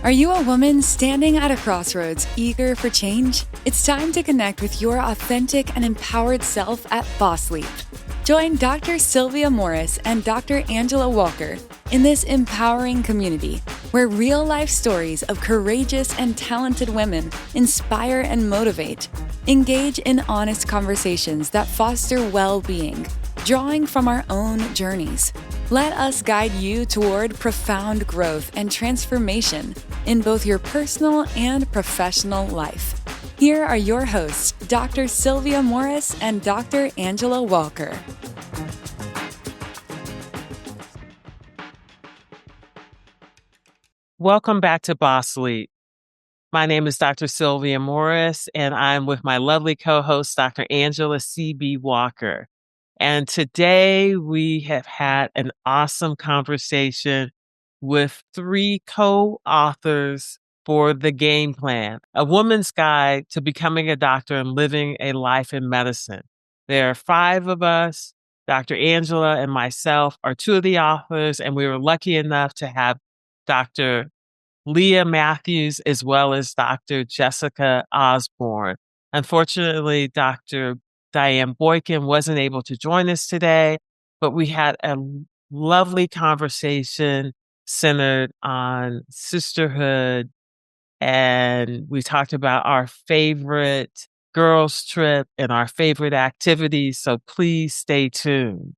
Are you a woman standing at a crossroads, eager for change? It's time to connect with your authentic and empowered self at Boss Leap. Join Dr. Sylvia Morris and Dr. Angela Walker in this empowering community where real-life stories of courageous and talented women inspire and motivate. Engage in honest conversations that foster well-being, drawing from our own journeys. Let us guide you toward profound growth and transformation in both your personal and professional life. Here are your hosts, Dr. Sylvia Morris and Dr. Angela Walker. Welcome back to Boss Leap. My name is Dr. Sylvia Morris, and I'm with my lovely co-host, Dr. Angela C.B. Walker. And today we have had an awesome conversation with three co-authors for The Game Plan, a woman's guide to becoming a doctor and living a life in medicine. There are 5 of us. Dr. Angela and myself are 2 of the authors, and we were lucky enough to have Dr. Leah Matthews as well as Dr. Jessica Osborn. Unfortunately, Dr. Diane Boykin wasn't able to join us today, but we had a lovely conversation centered on sisterhood, and we talked about our favorite girls' trip and our favorite activities, so please stay tuned.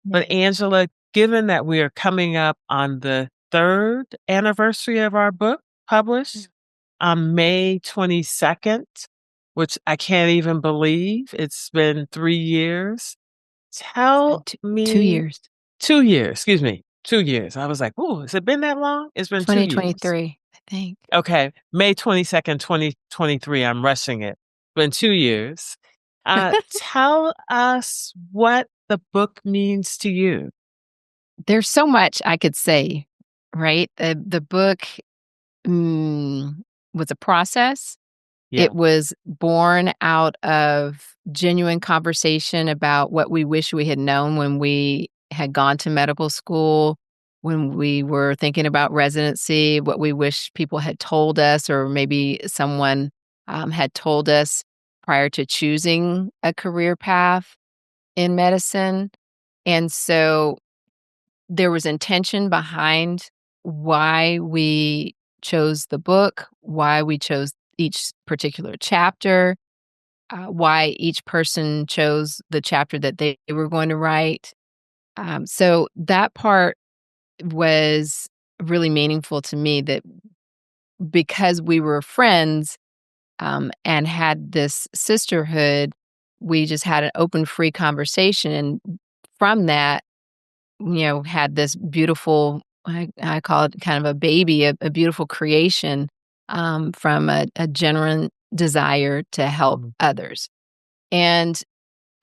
But Angela, given that we are coming up on the 3rd anniversary of our book published on May 22nd, which I can't even believe. It's been 3 years. Tell me. 2 years. 2 years, excuse me. 2 years. I was like, oh, has it been that long? It's been 2 years. 2023, I think. Okay. May 22nd, 2023. I'm rushing it. It's been 2 years. Tell us what the book means to you. There's so much I could say, right? The book was a process. Yeah. It was born out of genuine conversation about what we wish we had known when we had gone to medical school, when we were thinking about residency, what we wish people had told us, or maybe someone had told us prior to choosing a career path in medicine. And so there was intention behind why we chose the book, why we chose each particular chapter, why each person chose the chapter that they were going to write. So that part was really meaningful to me, that because we were friends and had this sisterhood, we just had an open, free conversation. And from that, had this beautiful, I call it kind of a baby, a beautiful creation from a genuine desire to help others. And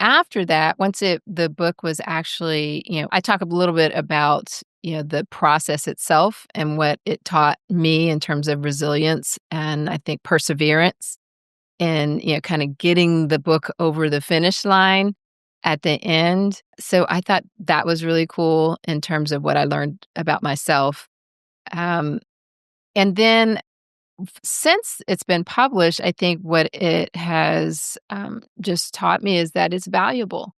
after that, once the book was actually, I talk a little bit about, the process itself and what it taught me in terms of resilience and I think perseverance and, kind of getting the book over the finish line at the end. So I thought that was really cool in terms of what I learned about myself. And then since it's been published, I think what it has just taught me is that it's valuable,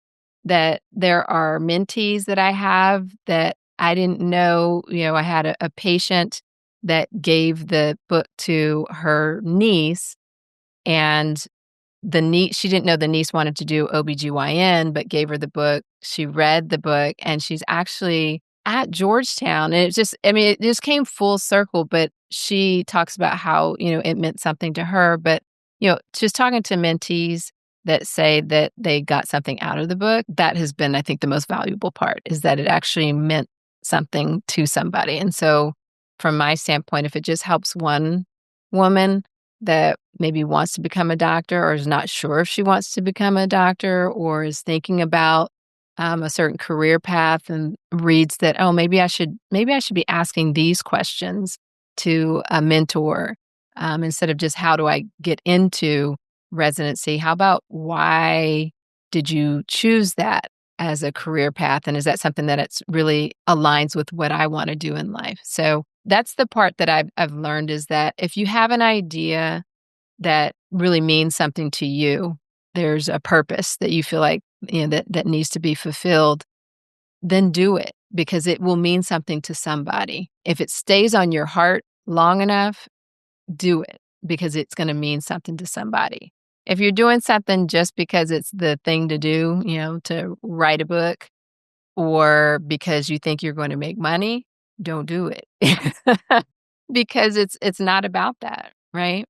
that there are mentees that I have that I didn't know. I had a patient that gave the book to her niece, and she didn't know the niece wanted to do OBGYN, but gave her the book. She read the book, and she's actually at Georgetown. And it just came full circle, but she talks about how, it meant something to her. But, just talking to mentees that say that they got something out of the book, that has been, I think, the most valuable part, is that it actually meant something to somebody. And so from my standpoint, if it just helps one woman that maybe wants to become a doctor, or is not sure if she wants to become a doctor, or is thinking about a certain career path and reads that, oh, maybe I should be asking these questions to a mentor instead of just how do I get into residency? How about why did you choose that as a career path? And is that something that it's really aligns with what I want to do in life? So that's the part that I've learned, is that if you have an idea that really means something to you, there's a purpose that you feel like, that needs to be fulfilled, then do it, because it will mean something to somebody. If it stays on your heart long enough, do it, because it's gonna mean something to somebody. If you're doing something just because it's the thing to do, to write a book, or because you think you're going to make money, don't do it. Because it's not about that, right?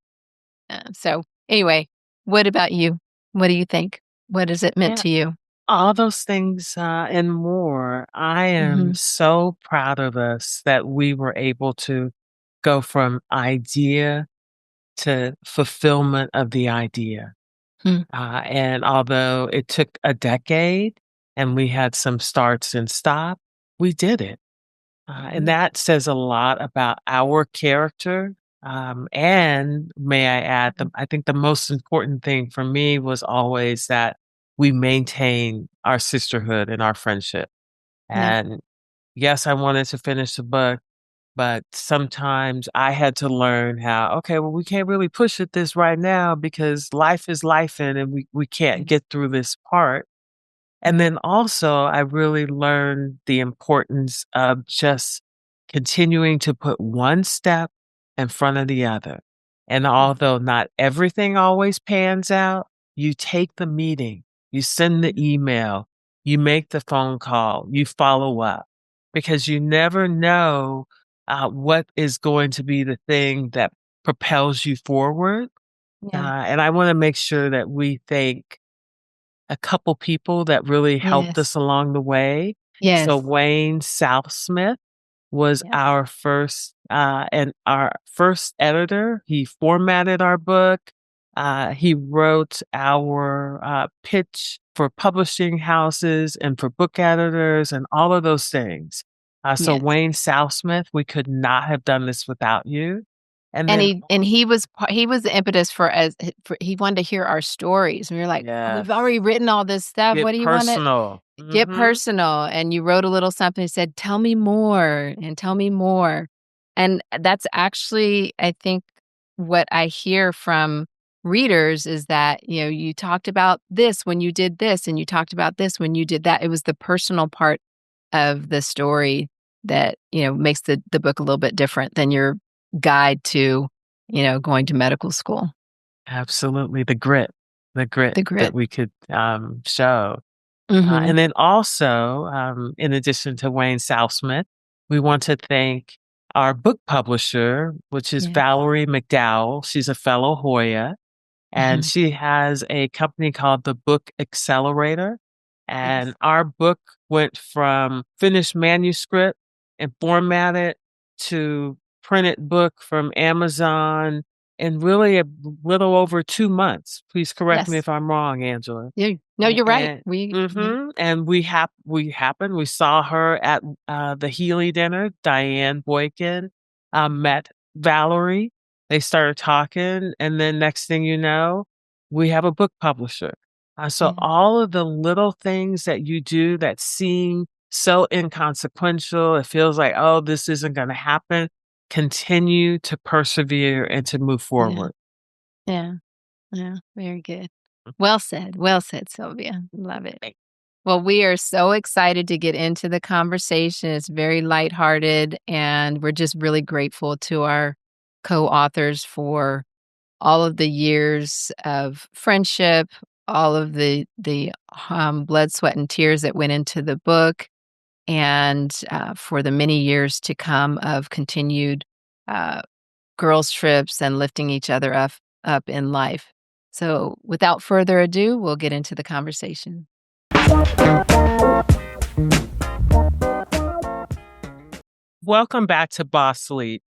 So anyway, what about you? What do you think? What has it meant Yeah, to you? all those things and more. I am Mhm. so proud of us that we were able to go from idea to fulfillment of the idea. Hmm. And although it took a decade and we had some starts and stop, we did it. And Yeah. that says a lot about our character. And may I add, I think the most important thing for me was always that we maintain our sisterhood and our friendship. Yeah. And yes, I wanted to finish the book, but sometimes I had to learn how, okay, well, we can't really push at this right now because life is life and we can't Yes. get through this part. And then also, I really learned the importance of just continuing to put one step in front of the other. And although not everything always pans out, you take the meeting, you send the email, you make the phone call, you follow up, because you never know what is going to be the thing that propels you forward. Yeah. And I want to make sure that we thank a couple people that really helped Yes. us along the way. So Yes. Wayne Southsmith was Yes. our first and our first editor. He formatted our book. He wrote our pitch for publishing houses and for book editors and all of those things. So Yes. Wayne Southsmith, we could not have done this without you. And And then, he was the impetus for us, for he wanted to hear our stories. And we were like, "Oh, we've yes, already written all this stuff. get What do you wanna personal. get personal?" And you wrote a little something, said, "Tell me more and tell me more." And that's actually, I think, what I hear from readers is that, you talked about this when you did this, and you talked about this when you did that. It was the personal part of the story that, makes the book a little bit different than your guide to, going to medical school. Absolutely, the grit The that grit. we could, show. Mhm. And then also, in addition to Wayne Southsmith, we want to thank our book publisher, which is Yes. Valerie McDowell. She's a fellow Hoya, and Mhm. she has a company called the Book Accelerator. Yes. And our book went from finished manuscript and formatted to printed book from Amazon in really a little over 2 months. Please correct me Yes. if I'm wrong, Angela. No, you're right. And and we saw her at the Healy dinner. Diane Boykin met Valerie. They started talking, and then next thing you know, we have a book publisher. So Yeah. all of the little things that you do that seem so inconsequential, it feels like, oh, this isn't going to happen. Continue to persevere and to move Yeah. forward. Yeah. Yeah. Very good. Well said. Well said, Sylvia. Love it. Well, we are so excited to get into the conversation. It's very lighthearted, and we're just really grateful to our co-authors for all of the years of friendship, all of the blood, sweat, and tears that went into the book, and for the many years to come of continued uh, girls' trips and lifting each other up in life. So, without further ado, we'll get into the conversation. Welcome back to Boss Sleep.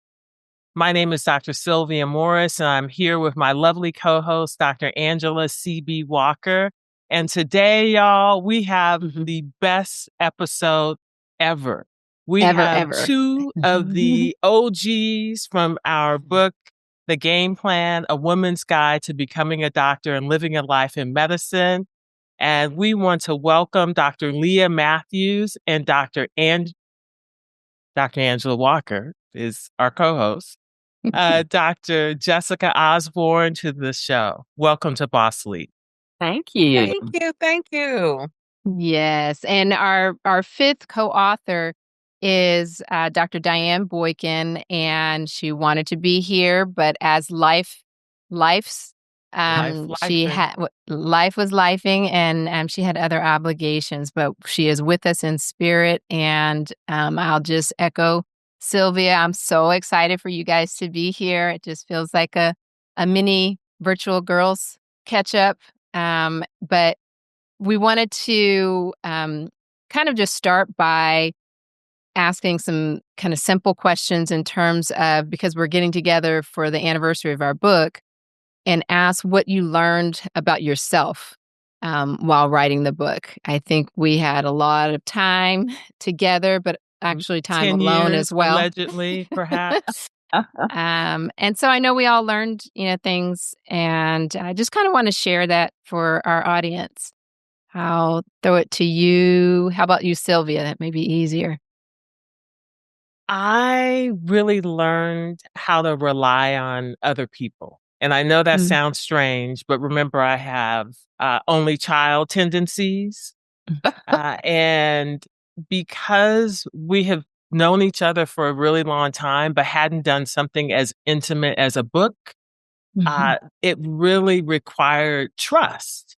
My name is Dr. Sylvia Morris, and I'm here with my lovely co host, Dr. Angela C.B. Walker. And today, y'all, we have Mhm. the best episode ever. We Ever, have ever. two of the OGs from our book, The Game Plan, A Woman's Guide to Becoming a Doctor and Living a Life in Medicine. And we want to welcome Dr. Leah Matthews and Dr. Angela Walker is our co-host, Dr. Jessica Osborn to the show. Welcome to Boss Leap. Thank you. Thank you. Thank you. Yes, and our fifth co-author is Dr. Diane Boykin, and she wanted to be here, but as life's she had life was lifing, and she had other obligations, but she is with us in spirit. And I'll just echo Sylvia. I'm so excited for you guys to be here. It just feels like a mini virtual girls catch up, but we wanted to kind of just start by asking some kind of simple questions in terms of, because we're getting together for the anniversary of our book, and ask what you learned about yourself while writing the book. I think we had a lot of time together, but actually time 10 alone years, as well. allegedly, perhaps. And so I know we all learned, things, and I just kind of want to share that for our audience. I'll throw it to you. How about you, Sylvia? That may be easier. I really learned how to rely on other people. And I know that sounds strange, but remember, I have only child tendencies. And because we have known each other for a really long time, but hadn't done something as intimate as a book, it really required trust.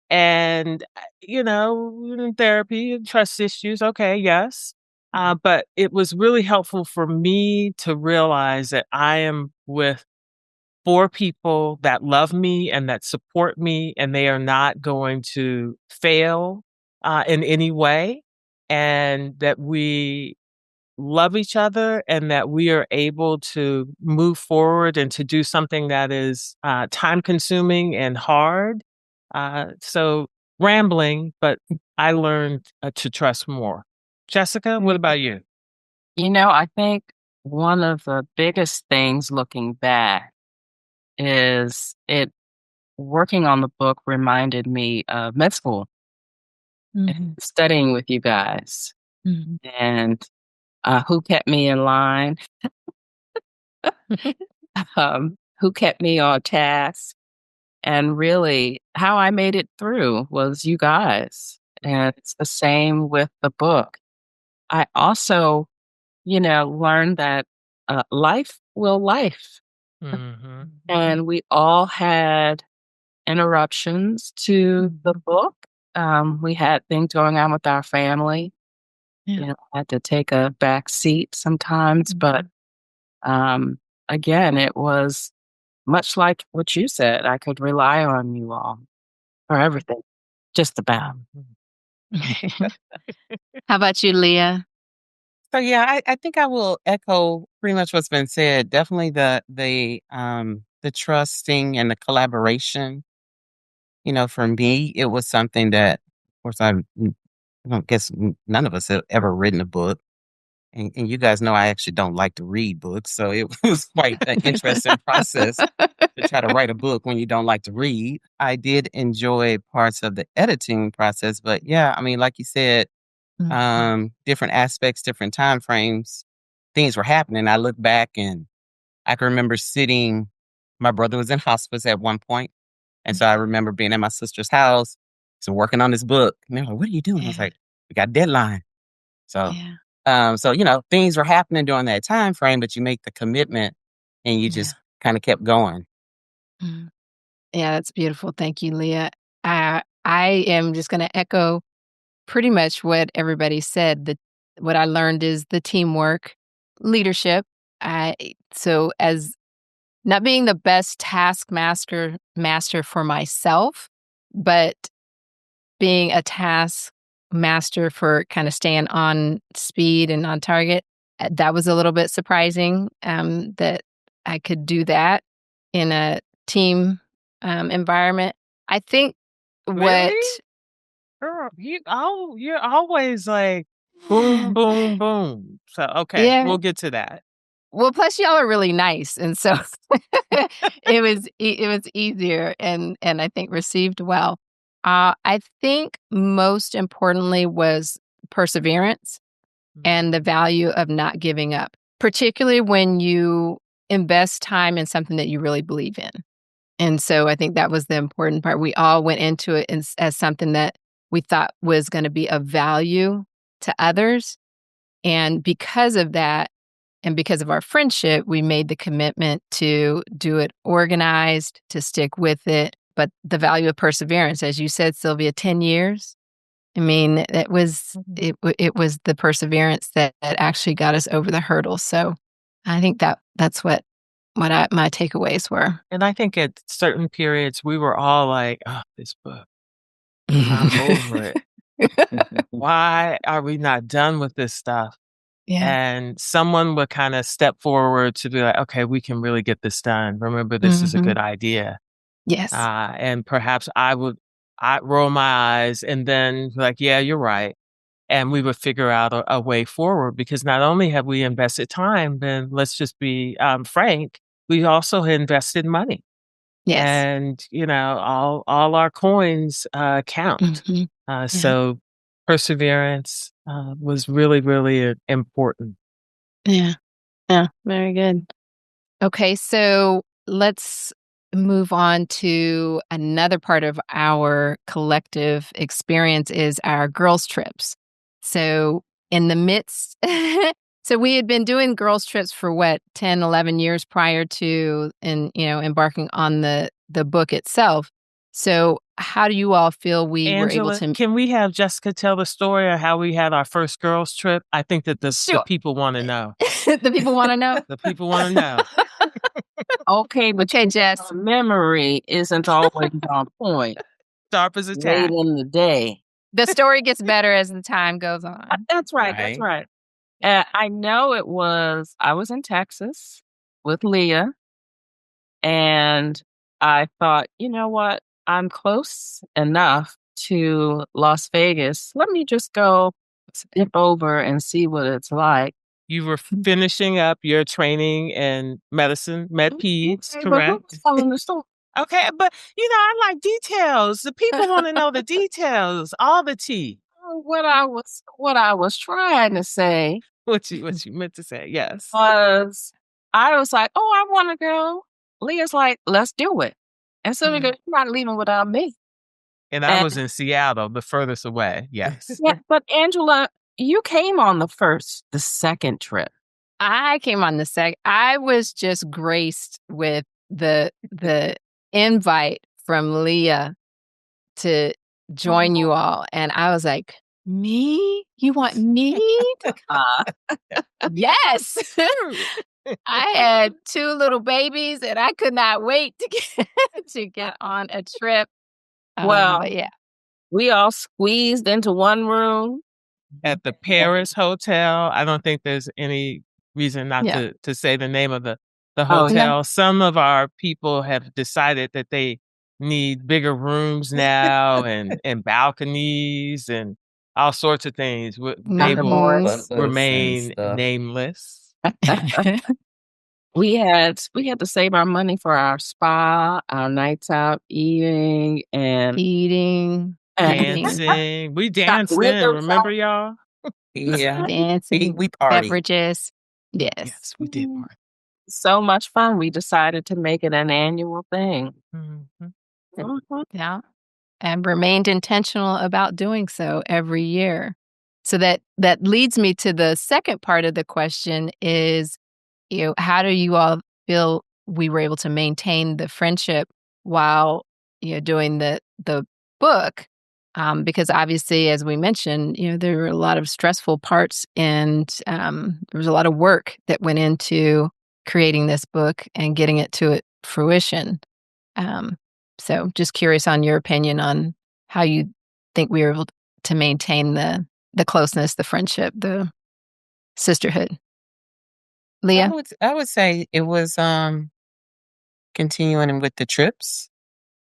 And, in therapy, trust issues, okay, yes. But it was really helpful for me to realize that I am with 4 people that love me and that support me, and they are not going to fail in any way, and that we love each other and that we are able to move forward and to do something that is time consuming and hard. So rambling, but I learned to trust more. Jessica, what about you? I think one of the biggest things looking back is working on the book reminded me of med school, studying with you guys, and who kept me in line, who kept me on task, and really how I made it through was you guys. And it's the same with the book. I also, learned that life will life. Mm-hmm. And we all had interruptions to the book. We had things going on with our family. Had to take a back seat sometimes. But again, it was much like what you said. I could rely on you all for everything, just about. How about you, Leah? So yeah, I think I will echo pretty much what's been said. Definitely the trusting and the collaboration. For me, it was something that, of course, I don't guess none of us have ever written a book. And you guys know I actually don't like to read books. So it was quite an interesting process to try to write a book when you don't like to read. I did enjoy parts of the editing process, but yeah, I mean, like you said, different aspects, different time frames, things were happening. I look back and I can remember my brother was in hospice at one point, and so I remember being at my sister's house, so working on this book. And they're like, "What are you doing?" I was like, "We got a deadline." So, things were happening during that time frame, but you make the commitment and you just kind of kept going. Yeah, that's beautiful. Thank you, Leah. I am just going to echo pretty much what everybody said. What I learned is the teamwork, leadership. So as not being the best master for myself, but being a task master for kind of staying on speed and on target, that was a little bit surprising, that I could do that in a team environment. I think what Really? Girl, you're always like boom, boom, boom. So okay, we'll get to that. Well, plus y'all are really nice, and so it was easier, and I think received well. I think most importantly was perseverance. and the value of not giving up, particularly when you invest time in something that you really believe in. And so I think that was the important part. We all went into it as something that we thought was going to be of value to others. And because of that, and because of our friendship, we made the commitment to do it organized, to stick with it. But the value of perseverance, as you said, Sylvia, 10 years. I mean, it was the perseverance that actually got us over the hurdle. So I think that's what my takeaways were. And I think at certain periods, we were all like, oh, this book, I'm over it. Why are we not done with this stuff? Yeah. And someone would kind of step forward to be like, okay, we can really get this done. Remember, this is a good idea. Yes. And perhaps I'd roll my eyes and then be like, yeah, you're right. And we would figure out a way forward, because not only have we invested time, then let's just be frank, we also invested money. Yes. And, all our coins count. So perseverance was really, really important. Yeah. Yeah. Very good. Okay. So let's move on to another part of our collective experience is our girls' trips. So in the midst, so we had been doing girls' trips for 10, 11 years prior to embarking on the book itself. So how do you all feel we were able Angela, to? can we have Jessica tell the story of how we had our first girls' trip? I think that the people want to know. The people want to know? The people want to know. Okay, but Jess. memory isn't always on point. Sharp as a tack. Late in the day. The story gets better as the time goes on. That's right. That's right. I know I was in Texas with Leah, and I thought, you know what? I'm close enough to Las Vegas. Let me just go dip over and see what it's like. You were finishing up your training in medicine, med peds, Okay, correct? but who's telling the story? Okay, but I like details. The people want to know the details, all the tea. What I was trying to say What you meant to say, yes. was, I was like, oh, I want to go. Leah's like, let's do it. And so we go, you're not leaving without me. And I was in Seattle, the furthest away. Yes. Yeah, but Angela, you came on the second trip. I came on the second. I was just graced with the invite from Leah to join you all, and I was like, "Me? You want me to come?" Yes. I had 2 little babies, and I could not wait to get on a trip. Well, but yeah, we all squeezed into one room At the Paris Hotel. I don't think there's any reason not to say the name of the hotel. no. Some of our people have decided that they need bigger rooms now and balconies and all sorts of things. They Dr. will Morris. remain nameless. We had to save our money for our spa, our nights out eating and Dancing. We danced then, remember y'all? Yeah. Dancing, We party. beverages. Yes. Yes, we did party. so much fun. We decided to make it an annual thing. Yeah. And remained intentional about doing so every year. So that leads me to the second part of the question is, how do you all feel we were able to maintain the friendship while, doing the book? Because obviously, as we mentioned, there were a lot of stressful parts and there was a lot of work that went into creating this book and getting it to fruition. So just curious on your opinion on how you think we were able to maintain the closeness, the friendship, the sisterhood. Leah? I would say it was continuing with the trips.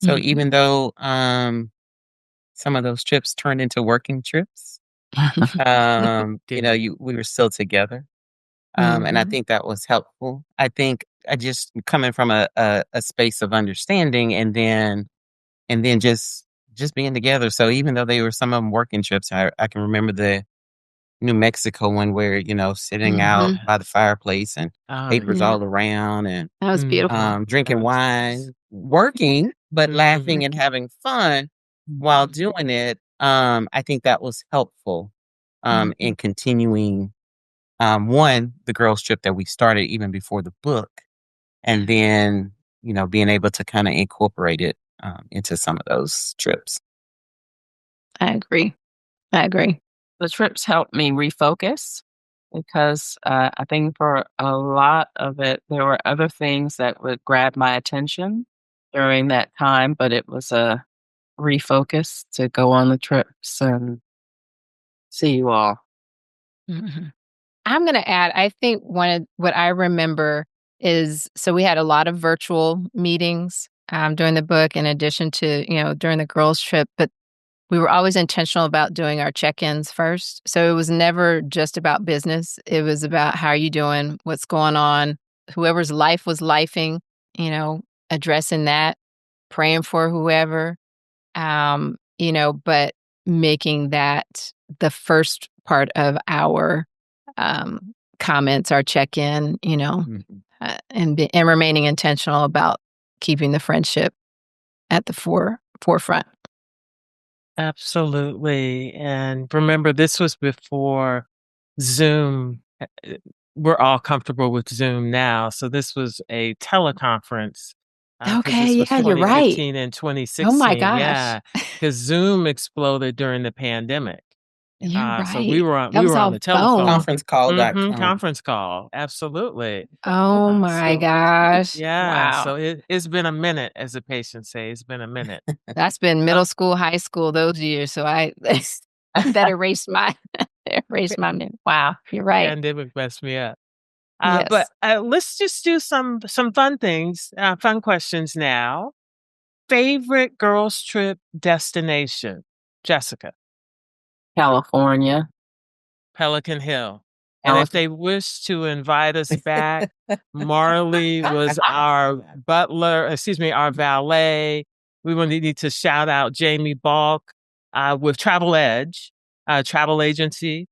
So even though some of those trips turned into working trips, we were still together. And I think that was helpful. I think I just coming from a space of understanding and then just being together. So even though they were some of them working trips, I can remember the New Mexico one where, sitting out Mhm. by the fireplace and Oh, papers Yeah. all around and That was beautiful. drinking That was nice. wine, working, but laughing and Working. having fun while doing it. I think that was helpful in continuing, one, the girls' trip that we started even before the book, and then, being able to kind of incorporate it into some of those trips. I agree. I agree. The trips helped me refocus because I think for a lot of it, there were other things that would grab my attention during that time, but it was a refocus to go on the trips and see you all. Mhm. I'm gonna add, I think one of what I remember is so we had a lot of virtual meetings, during the book in addition to, during the girls' trip, but we were always intentional about doing our check-ins first. So it was never just about business. It was about how are you doing, what's going on, whoever's life was lifing, addressing that, praying for whoever, but making that the first part of our comments, our check-in, and remaining intentional about keeping the friendship at the forefront. Absolutely. And remember, this was before Zoom. We're all comfortable with Zoom now. So this was a teleconference because Okay, this was yeah, you're right. 2015 and Oh my 2016. gosh. Yeah, because Zoom exploded during the pandemic. You're So we right. were on That we was were on all the telephone. phone. Conferencecall.com. Conference call. Absolutely. Oh my So gosh. yeah, Wow. so it's been a minute, as the patients say. It's been a minute. That's been Uh, middle school, high school, those years. So I that erased my erased my memory. Wow, you're right. Pandemic messed me up. But Yes. let's just do some fun things, fun questions now. Favorite girls' trip destination, Jessica? California. Pelican Hill. And if Pelican. they wish to invite us back, Marley was our butler, excuse me, our valet. We will need to shout out Jamie Balk with Travel Edge, travel agency,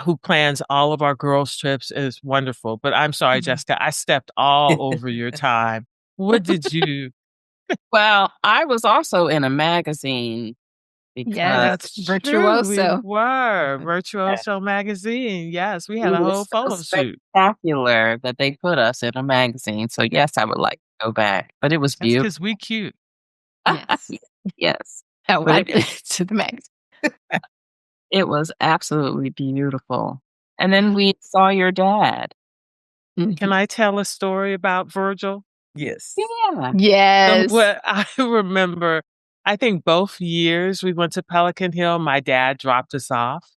who plans all of our girls' trips. Is wonderful. But I'm sorry, Jessica, I stepped all over your time. What did you? Well, I was also in a magazine because Yes. That's true. We Virtuoso. were Virtuoso magazine. Yes, we it had a whole was so photo shoot. spectacular that they put us in a magazine. So yes, I would like to go back. But it was That's beautiful. because we cute. Yes. Yes. Oh, But I it, to the max. it was absolutely beautiful. And then we saw your dad. Can I tell a story about Virgil? Yes. Yeah. Yes. What I remember, I think both years we went to Pelican Hill, my dad dropped us off.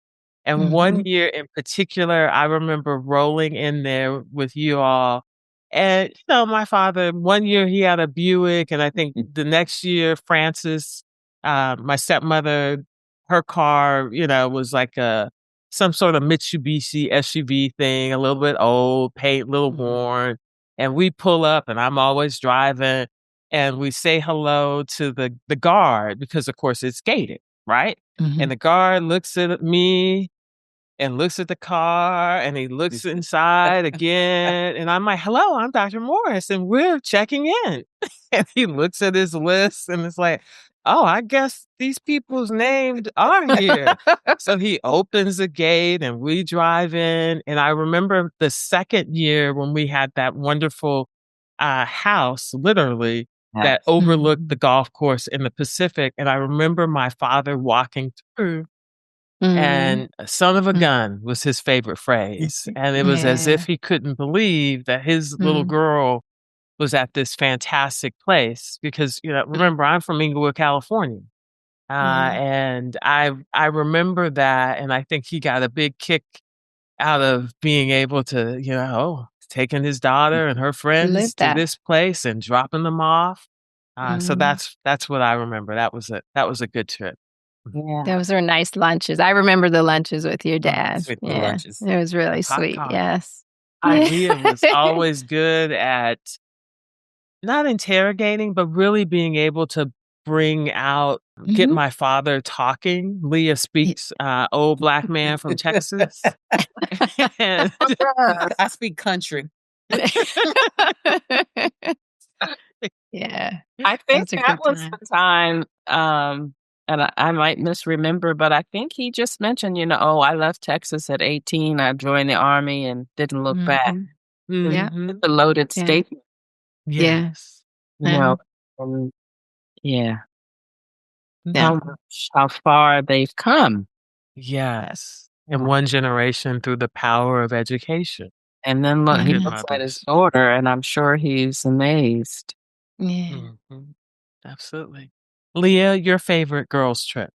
And one Mhm. year in particular, I remember rolling in there with you all. And, my father, one year he had a Buick, and I think the next year, Frances, my stepmother, her car, was like some sort of Mitsubishi SUV thing, a little bit old, paint, a little worn. And we pull up, and I'm always driving, and we say hello to the guard because, of course, it's gated, right? And Mhm. the guard looks at me and looks at the car, and he looks inside again, and I'm like, "Hello, I'm Dr. Morris, and we're checking in." And he looks at his list, and it's like, "Oh, I guess these people's names are here." So he opens the gate, and we drive in, and I remember the second year when we had that wonderful, house, literally, that Yes. overlooked the golf course in the Pacific, and I remember my father walking through, Mhm. and "son of a Mm. gun" was his favorite phrase, and it was as if Yeah. he couldn't believe that his little Mm. girl was at this fantastic place because, remember, I'm from Inglewood, California, Yeah. and I remember that, and I think he got a big kick out of being able to, taking his daughter and her friends Live to that. this place and dropping them off. So Mm. that's what I remember. That was a good trip. Yeah. Those are nice lunches. I remember the lunches with your dad. With the Yeah. lunches. It was The really hot sweet. coffee. Yes. Yeah. Leah was always good at not interrogating, but really being able to bring out, get Mhm. my father talking. Leah speaks old black man from Texas. And I speak country. Yeah. I think That's a that good was time. the time, and I might misremember, but I think he just mentioned, oh, I left Texas at 18. I joined the army and didn't look back. Mhm. Yeah. Mhm. It's a loaded Yeah. statement, Yeah. Yes. you Yeah. know. And yeah, Yeah. how far they've come. Yes. In one generation through the power of education. And then look, he Good looks at his mothers. daughter, and I'm sure he's amazed. Yeah. Mhm. Absolutely. Leah, your favorite girls trip?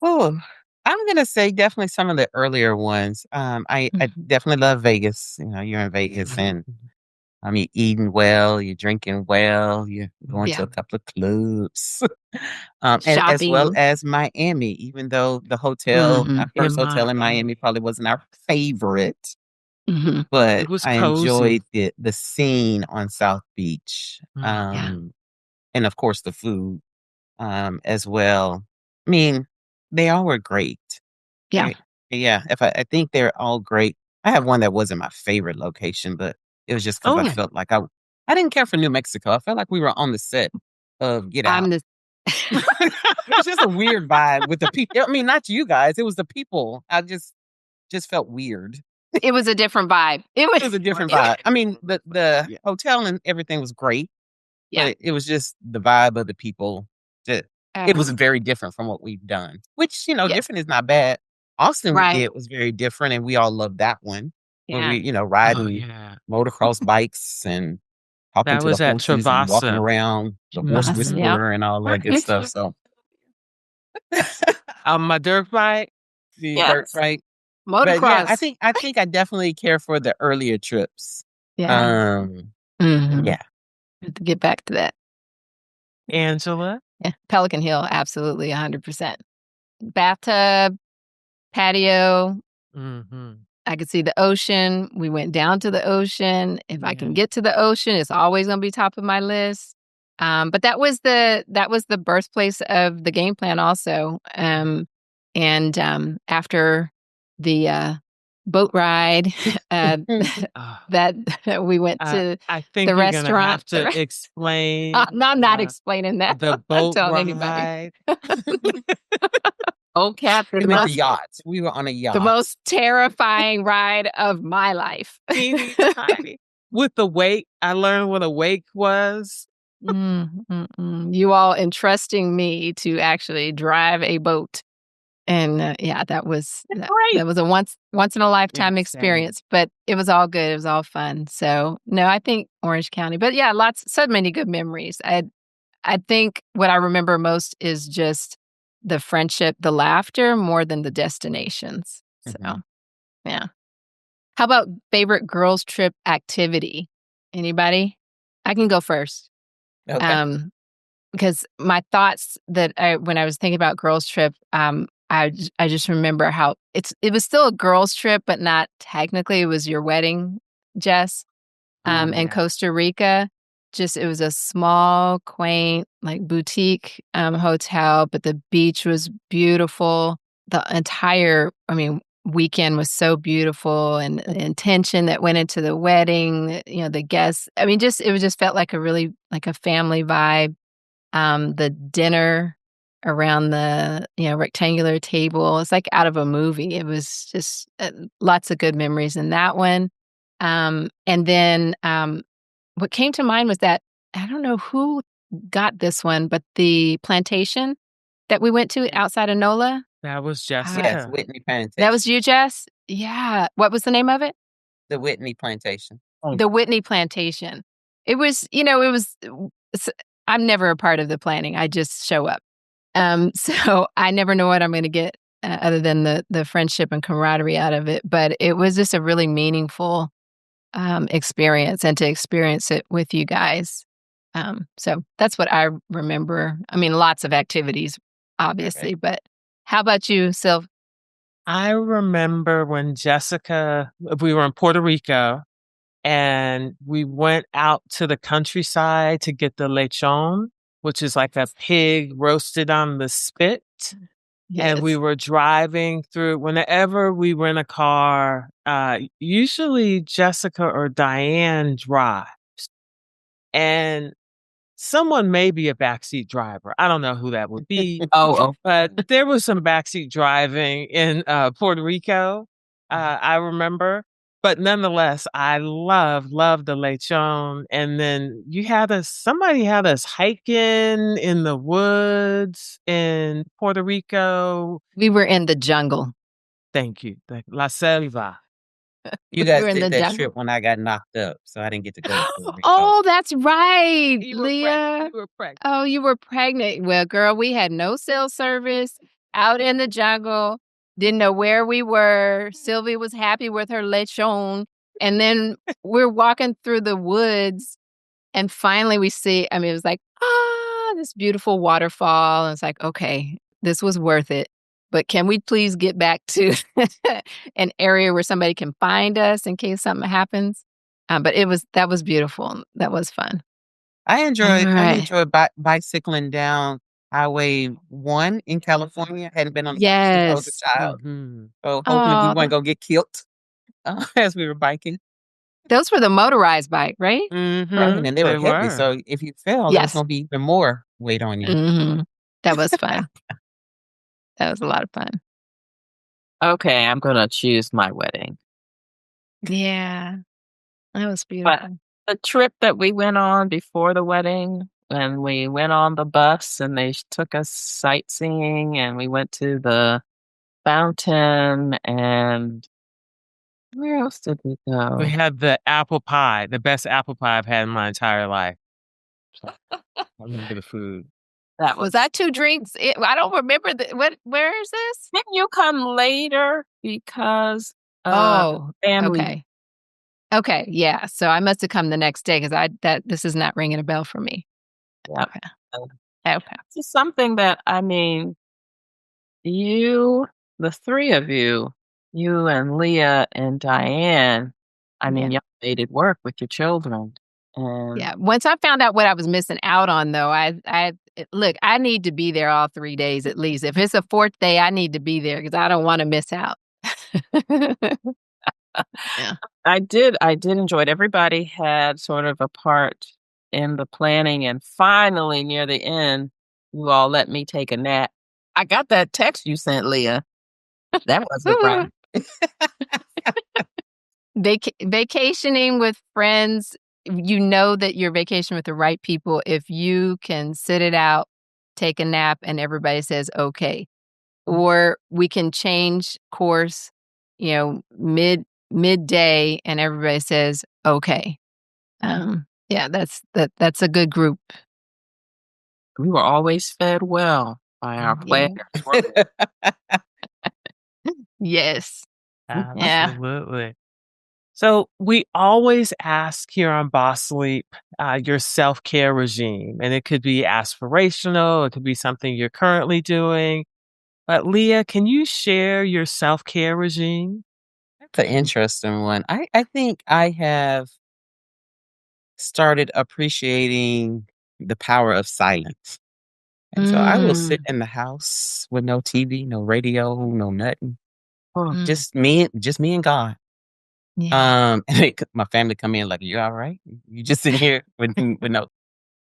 Oh, I'm gonna say definitely some of the earlier ones. I Mhm. definitely love Vegas. You're in Vegas and you're eating well, you're drinking well, you're going to Yeah. a couple of clubs. And as well Shopping. as Miami, even though the hotel, our Mhm. first In hotel in Miami Miami. probably wasn't our favorite, Mhm. but It was I cozy. enjoyed the scene on South Beach. Yeah. And of course the food as well. I mean, they all were great. Yeah. Yeah, if I think they're all great. I have one that wasn't my favorite location, but it was just because I Oh, felt like I didn't care for New Mexico. I felt like we were on the set of Get I'm Out. the It was just a weird vibe with the people. I mean, not you guys. It was the people. I just felt weird. It was a different vibe. It It was a different was vibe. I mean, the yeah. hotel and everything was great, Yeah. but it was just the vibe of the people that it was Um, very different from what we've done. Which, yes. different is not bad. Austin we Right. did was very different and we all loved that one. When Yeah. we, Oh, riding yeah. motocross bikes and talking That to the was at horses and walking Travasa. around the horse Awesome. Mhm. Yeah. whisperer and all that good stuff. So On my dirt bike. the dirt Yes. bike. But yeah, I Motocross. think I definitely care for the earlier trips. Yeah. Um Mhm. yeah. Have to get back to that. Angela? Yeah. Pelican Hill, absolutely 100%. Bathtub, patio. Mhm. I could see the ocean. We went down to the ocean. If I can Yeah. get to the ocean, it's always going to be top of my list. But that was the birthplace of the game plan also. And after the boat ride, uh, Ah, that we went to I the think you're gonna restaurant. have to explain No, I'm not explaining that. the I'm not boat telling anybody. ride. Oh, Captain We meant the Mustard. yacht. We were on a The yacht. most terrifying ride of my life. Teeny tiny. With the wake, I learned what a wake was. You all entrusting me to actually drive a boat. And yeah, that was Great. that was a once in a lifetime Insane. experience, but it was all good. It was all fun. So no, I think Orange County. But yeah, so many good memories. I think what I remember most is just the friendship, the laughter more than the destinations. So Mhm. yeah. How about favorite girls trip activity? Anybody? I can go first. Okay. Because my thoughts when I was thinking about girls trip, I just remember how it was still a girls trip, but not technically. It was your wedding, Jess, Ooh, in yeah. Costa Rica. Just it was a small, quaint, like boutique hotel, but the beach was beautiful. The entire, weekend was so beautiful, and the intention that went into the wedding. The guests. It was just felt like a family vibe. The dinner around the rectangular table, it's like out of a movie. It was just lots of good memories in that one. And then what came to mind was that I don't know who got this one, but the plantation that we went to outside of NOLA. That was Yes, Jessica. Whitney Plantation. That was you, Jess? Yeah. What was the name of it? The Whitney Plantation. The Whitney Plantation. It was, I'm never a part of the planning. I just show up. So I never know what I'm going to get other than the friendship and camaraderie out of it. But it was just a really meaningful experience, and to experience it with you guys. So that's what I remember. Lots of activities, obviously. But how about you, Sylv? I remember when we were in Puerto Rico and we went out to the countryside to get the lechon. which is like a pig roasted on the spit. And we Yes. were driving through, whenever we were in a car, usually Jessica or Diane drives. And someone may be a backseat driver. I don't know who that would be. Oh, But there was some backseat driving in Puerto Rico, I remember. But nonetheless, I love the lechon. And then somebody had us hiking in the woods in Puerto Rico. We were in the jungle. Thank you. La selva. You We guys were in did the that jungle. trip when I got knocked up, so I didn't get to go to Puerto Rico. Oh, that's right, You were Leah. pregnant. Oh, you were pregnant. Well, girl, we had no cell service out in the jungle. Didn't know where we were. Sylvia was happy with her lechon. And then we're walking through the woods. And finally we see, it was like, this beautiful waterfall. And it's like, okay, this was worth it. But can we please get back to an area where somebody can find us in case something happens? But that was beautiful. That was fun. I enjoyed Right. bicycling down Highway 1 in California. Hadn't been on the bike since I was a Yes. child. Mhm. So hopefully we Oh, weren't gonna get killed as we were biking. those were the motorized bike, right? Right. And they were They heavy. were. So if you fell, there was Yes. gonna be even more weight on you. Mhm. That was fun. That was a lot of fun. okay. I'm going to choose my wedding. Yeah. That was But beautiful. the trip that we went on before the wedding, when we went on the bus and they took us sightseeing and we went to the fountain and where else did we We go? had the apple pie, the best apple pie I've had in my entire life. So, I remember the food. That Was that 2 drinks? I don't remember where is this? Didn't you come later because Oh, family? okay. Okay, yeah. So I must have come the next day because this is not ringing a bell for me. Yeah. Okay. Okay. This is something that you, the three of you and Leah and Diane, Yeah. y'all made it work with your children. And Yeah. Once I found out what I was missing out on, though, look, I need to be there all 3 days at least. If it's a 4th day, I need to be there because I don't want to miss out. Yeah. I did enjoy it. Everybody had sort of a part in the planning, and finally near the end, you all let me take a nap. I got that text you sent, Leah. That wasn't right. Vacationing with friends, you know that you're vacationing with the right people if you can sit it out, take a nap, and everybody says, okay. Or we can change course, midday, and everybody says, okay. Yeah, that's a good group. We were always fed well by our Yeah. planners. Yes. Yeah. Absolutely. So we always ask here on Boss Sleep your self-care regime, and it could be aspirational, it could be something you're currently doing. But Leah, can you share your self-care regime? That's an interesting one. I think I have started appreciating the power of silence. And so I will sit Mm, in the house with no TV, no radio, no nothing. Oh, mm, Just me and God. yeah. And my family come in like, "You all right? You just sitting here with no."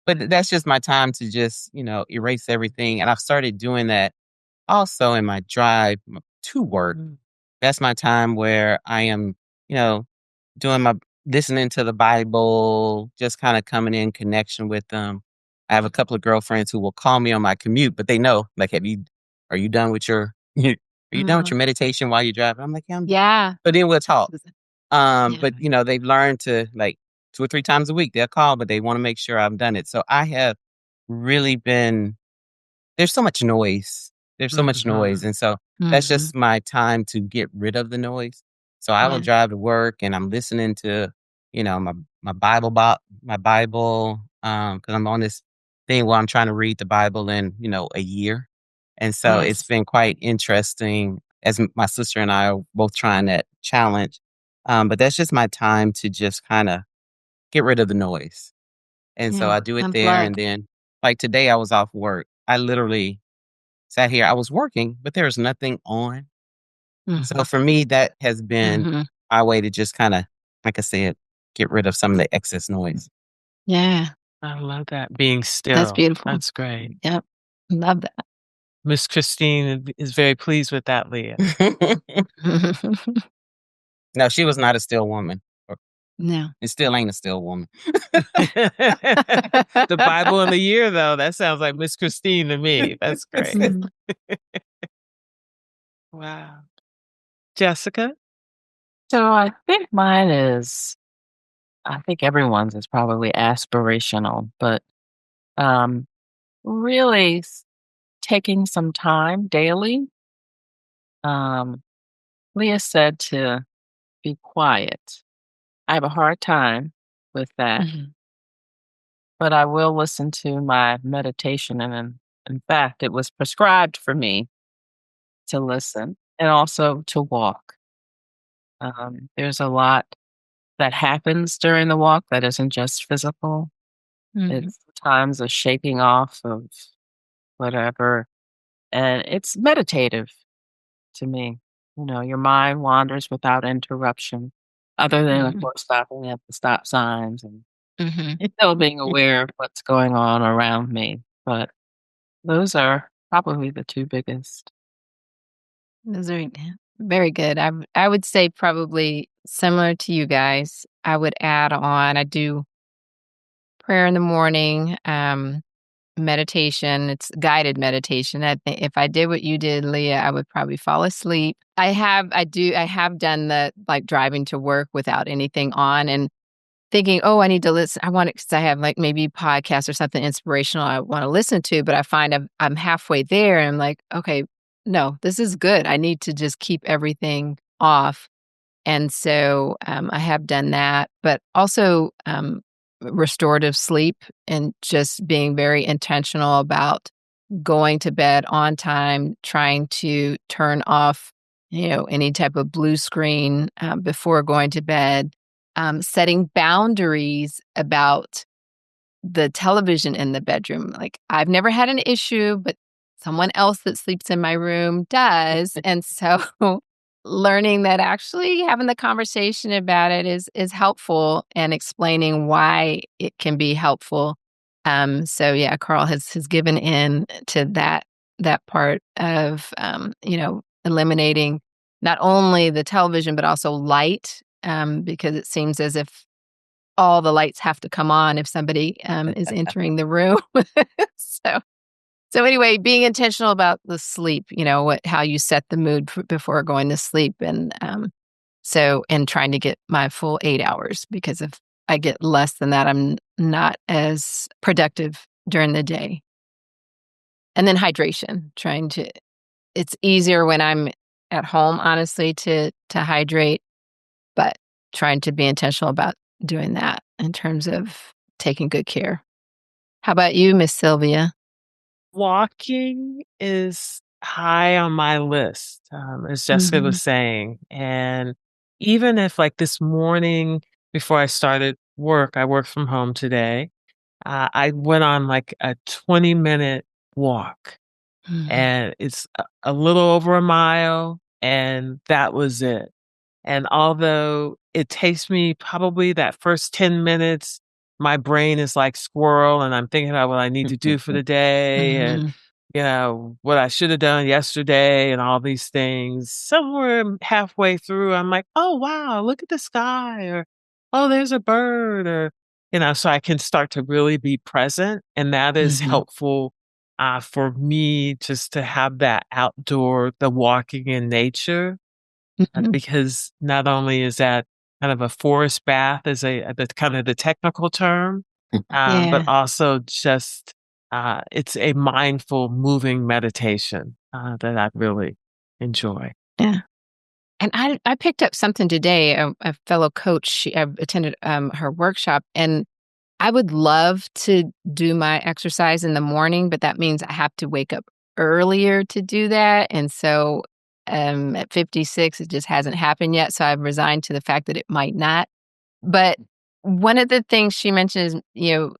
But that's just my time to just erase everything. And I've started doing that also in my drive to work. That's my time where I am, you know, doing my listening to the Bible, just kind of coming in connection with them. I have a couple of girlfriends who will call me on my commute, but they know, like, are you done with your, are you done with Mhm. your meditation while you're driving? I'm like, yeah, I'm done. Yeah. But then we'll talk. Yeah. But they've learned to, like, 2 or 3 times a week they'll call, but they want to make sure I've done it. So I have really been there's so much noise. There's so much noise, and so that's Mhm. just my time to get rid of the noise. So I will Yeah. drive to work, and I'm listening to, my Bible, because I'm on this thing where I'm trying to read the Bible in, a year, and so it's Yes. been quite interesting as my sister and I are both trying that challenge. But that's just my time to just kinda get rid of the noise, and so Yeah. I do it there, and Unplug. then Like today, I was off work. I literally sat here. I was working, but there was nothing on. So for me, that has been Mhm. my way to just kind of, like I said, get rid of some of the excess noise. Yeah, I love that. Being that's still. beautiful. That's great. Yep. Love that. Miss Christine is very pleased with that, Leah. No, she was not a still woman. No. It still ain't a still woman. The Bible in the year, though, that sounds like Miss Christine to me. That's great. Mhm. Wow. Jessica? So I think mine is, I think everyone's is probably aspirational, but um, really taking some time daily. Um, Leah said to be quiet. I have a hard time with that, Mhm. but I will listen to my meditation. And in fact, it was prescribed for me to listen and also to walk. There's a lot that happens during the walk that isn't just physical. Mhm. It's times of shaking off of whatever, and it's meditative to me. Your mind wanders without interruption, other than, of Mhm. course, stopping at the stop signs and Mhm. being aware of what's going on around me. But those are probably the two biggest. Those are very good. I would say probably similar to you guys. I would add on, I do prayer in the morning, meditation. It's guided meditation. I think if I did what you did, Leah, I would probably fall asleep. I have done the like driving to work without anything on and thinking, oh, I need to listen. I want to, because I have like maybe podcast or something inspirational I want to listen to, but I find I'm halfway there and I'm like, okay, no, this is good. I need to just keep everything off. And so I have done that, but also restorative sleep and just being very intentional about going to bed on time, trying to turn off, any type of blue screen before going to bed, setting boundaries about the television in the bedroom. Like I've never had an issue, but someone else that sleeps in my room does. And so learning that actually having the conversation about it is helpful and explaining why it can be helpful. So yeah, Carl has given in to that part of eliminating not only the television but also light, because it seems as if all the lights have to come on if somebody is entering the room. so so anyway, being intentional about the sleep, how you set the mood before going to sleep, and trying to get my full 8 hours, because if I get less than that, I'm not as productive during the day. And then hydration, it's easier when I'm at home, honestly, to hydrate, but trying to be intentional about doing that in terms of taking good care. How about you, Miss Sylvia? Walking is high on my list, as Jessica Mhm. was saying. And even if, like this morning, before I started work, I work from home today, I went on like a 20-minute walk, Mhm. and it's a little over a mile, and that was it. And although it takes me probably that first 10 minutes, my brain is like squirrel and I'm thinking about what I need to do for the day and, Mhm. what I should have done yesterday and all these things. Somewhere halfway through, I'm like, oh, wow, look at the sky, or, oh, there's a bird, or, so I can start to really be present. And that is Mhm. helpful for me, just to have that outdoor, the walking in nature, Mhm. because not only is that kind of a forest bath as the kind of the technical term, but Yeah, also just it's a mindful, moving meditation that I really enjoy. yeah. And I picked up something today. A fellow coach, I attended her workshop, and I would love to do my exercise in the morning, but that means I have to wake up earlier to do that. And so at 56, it just hasn't happened yet. So I've resigned to the fact that it might not. But one of the things she mentioned is,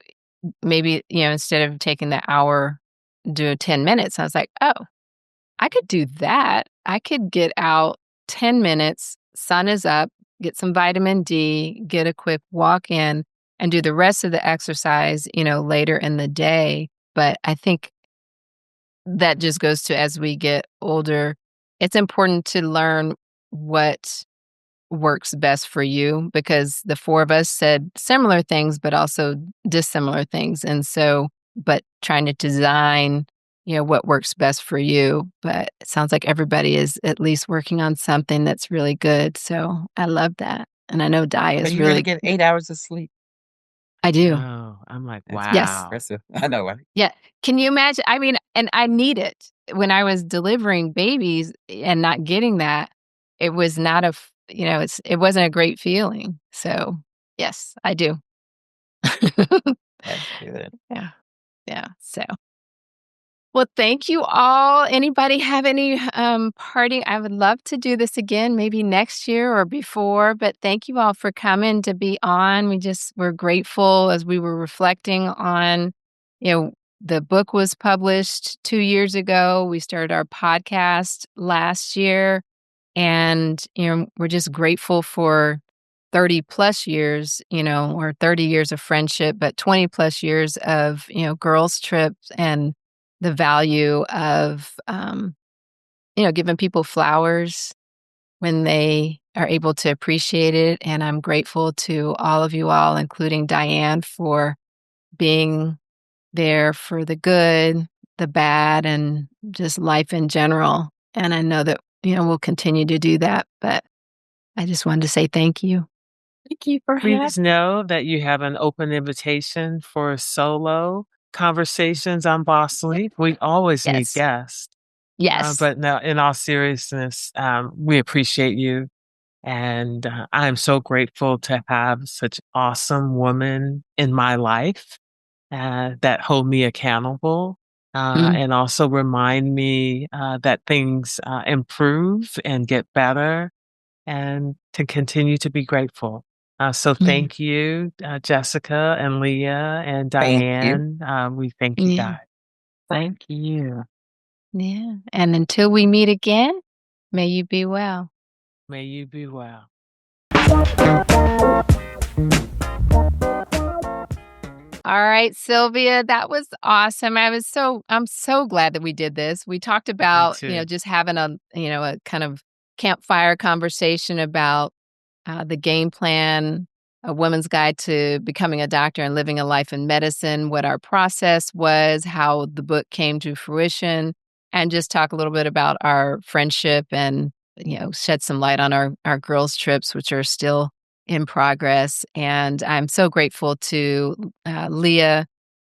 maybe, instead of taking the hour, do 10 minutes. I was like, oh, I could do that. I could get out 10 minutes, sun is up, get some vitamin D, get a quick walk in, and do the rest of the exercise, later in the day. But I think that just goes to, as we get older, it's important to learn what works best for you, because the four of us said similar things, but also dissimilar things. And so, but trying to design, what works best for you. But it sounds like everybody is at least working on something that's really good. So I love that. And I know Di So is you really really, get 8 hours of sleep? I do. Oh, I'm like, That's Yes. wow. impressive. I know, right? Yeah. Can you imagine? I mean, and I need it. When I was delivering babies and not getting that, it was not it wasn't a great feeling. So, yes, I do. That's good. Yeah. Yeah. So, well, thank you all. Anybody have any parting? I would love to do this again, maybe next year or before, but thank you all for coming to be on. We're grateful as we were reflecting on, the book was published 2 years ago. We started our podcast last year, and, we're just grateful for 30 plus years, or 30 years of friendship, but 20 plus years of, girls' trips, and the value of, giving people flowers when they are able to appreciate it. And I'm grateful to all of you all, including Diane, for being there for the good, the bad, and just life in general. And I know that, we'll continue to do that, but I just wanted to say thank you. Thank you for having Please know that you have an open invitation for solo conversations on Boss Leap. We always need Yes. guests. Yes. But now, in all seriousness, we appreciate you. And I'm so grateful to have such awesome women in my life that hold me accountable Mm, and also remind me that things improve and get better, and to continue to be grateful. So yeah. thank you, Jessica and Leah and Thank you. Diane. We thank you Yeah. guys. Thank you. Yeah. And until we meet again, may you be well. May you be well. All right, Sylvia, that was awesome. I'm so glad that we did this. We talked Me about, too. just having a kind of campfire conversation about the game plan, A Woman's Guide to Becoming a Doctor and Living a Life in Medicine, what our process was, how the book came to fruition, and just talk a little bit about our friendship and, shed some light on our girls' trips, which are still in progress. And I'm so grateful to Leah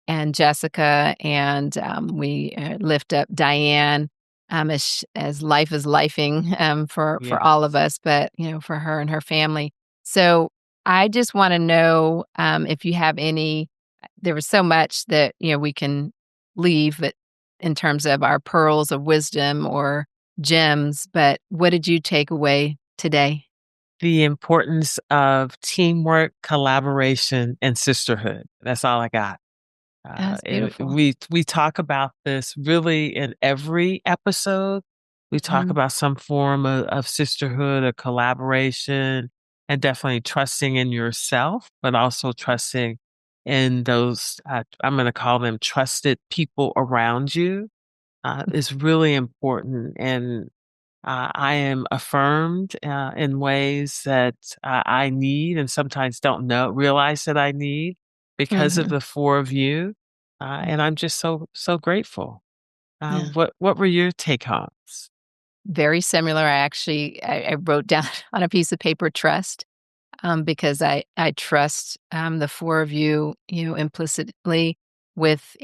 and Jessica, and we lift up Diane, as life is lifing, for all of Yes. us, but for her and her family. So I just want to know, if you have any. There was so much that we can leave, but in terms of our pearls of wisdom or gems. But what did you take away today? The importance of teamwork, collaboration, and sisterhood. That's all I got. That's beautiful. We talk about this really in every episode. We talk Mhm. about some form of sisterhood or collaboration, and definitely trusting in yourself, but also trusting in those, I'm going to call them trusted people around you, is really important. And I am affirmed in ways that I need and sometimes don't realize that I need because of Mhm. the four of you. And Mhm. I'm just so grateful. Yeah. What were your take homes? Very similar. I wrote down on a piece of paper trust, because I trust, the four of you, implicitly with,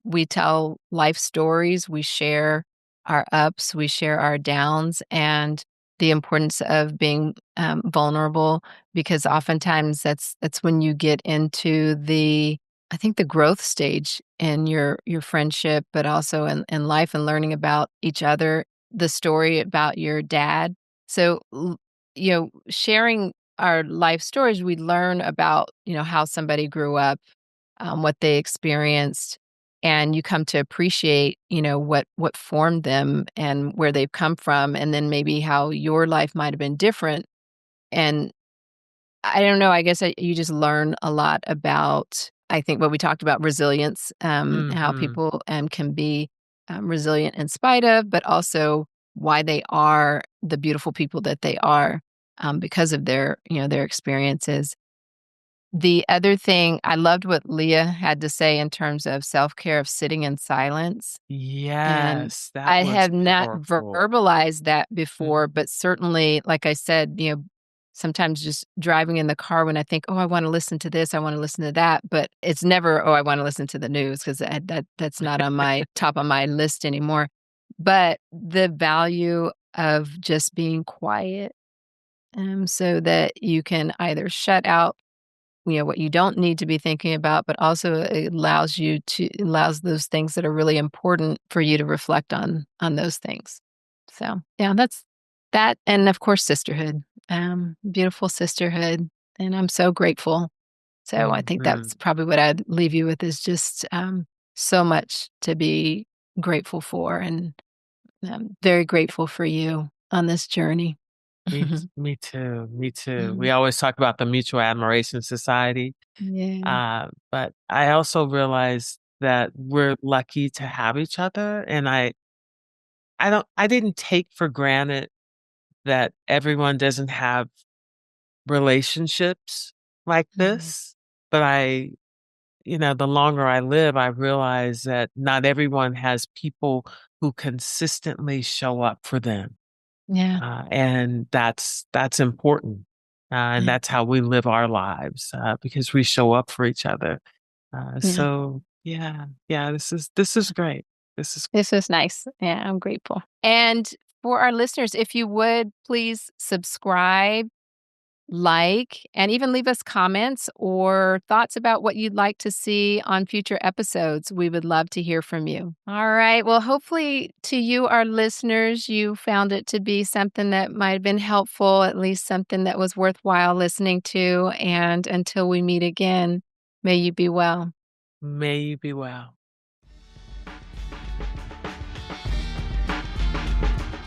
we tell life stories, we share our ups, we share our downs, and the importance of being, vulnerable, because oftentimes that's when you get into I think the growth stage in your friendship, but also in life, and learning about each other. The story about your dad. So, sharing our life stories, we learn about, how somebody grew up, what they experienced, and you come to appreciate, what formed them and where they've come from, and then maybe how your life might have been different. And I don't know, I guess you just learn a lot about, I think, what we talked about, resilience, how Mhm. people can be resilient in spite of, but also why they are the beautiful people that they are, because of their experiences. The other thing, I loved what Leah had to say in terms of self-care, of sitting in silence. And Yes, that I was have not powerful. verbalized that before, Mhm. but certainly, like I said, sometimes just driving in the car when I think, "Oh, I wanna listen to this, I wanna listen to that," but it's never, "Oh, I wanna listen to the news," 'cause that's not on my top of my list anymore. But the value of just being quiet, so that you can either shut out, what you don't need to be thinking about, but also it allows those things that are really important for you to reflect on those things. So, yeah, that's that, and of course, sisterhood, beautiful sisterhood, and I'm so grateful. So I think that's Mhm. probably what I'd leave you with, is just, so much to be grateful for, and I'm very grateful for you on this journey. Me too, me too. We Mhm. always talk about the Mutual Admiration Society, Yeah. but I also realize that we're lucky to have each other, and I didn't take for granted that everyone doesn't have relationships like Mhm. this, but the longer I live, I realize that not everyone has people who consistently show up for them. Yeah. And that's important. And Yeah. that's how we live our lives, because we show up for each other. Yeah. So yeah, yeah, this is great. This is This was nice. Yeah, I'm grateful. And for our listeners, if you would please subscribe, like, and even leave us comments or thoughts about what you'd like to see on future episodes. We would love to hear from you. All right. Well, hopefully, to you, our listeners, you found it to be something that might have been helpful, at least something that was worthwhile listening to. And until we meet again, may you be well. May you be well.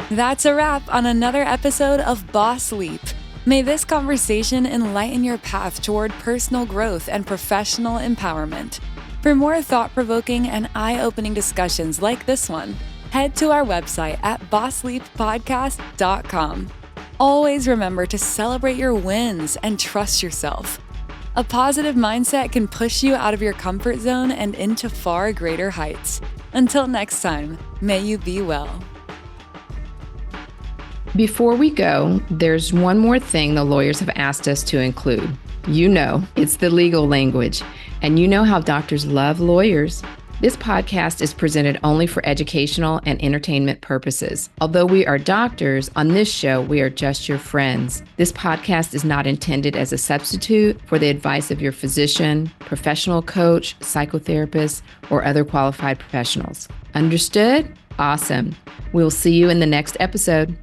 That's a wrap on another episode of Boss Leap. May this conversation enlighten your path toward personal growth and professional empowerment. For more thought-provoking and eye-opening discussions like this one, head to our website at bossleappodcast.com. Always remember to celebrate your wins and trust yourself. A positive mindset can push you out of your comfort zone and into far greater heights. Until next time, may you be well. Before we go, there's one more thing the lawyers have asked us to include. It's the legal language, and you know how doctors love lawyers. This podcast is presented only for educational and entertainment purposes. Although we are doctors, on this show, we are just your friends. This podcast is not intended as a substitute for the advice of your physician, professional coach, psychotherapist, or other qualified professionals. Understood? Awesome. We'll see you in the next episode.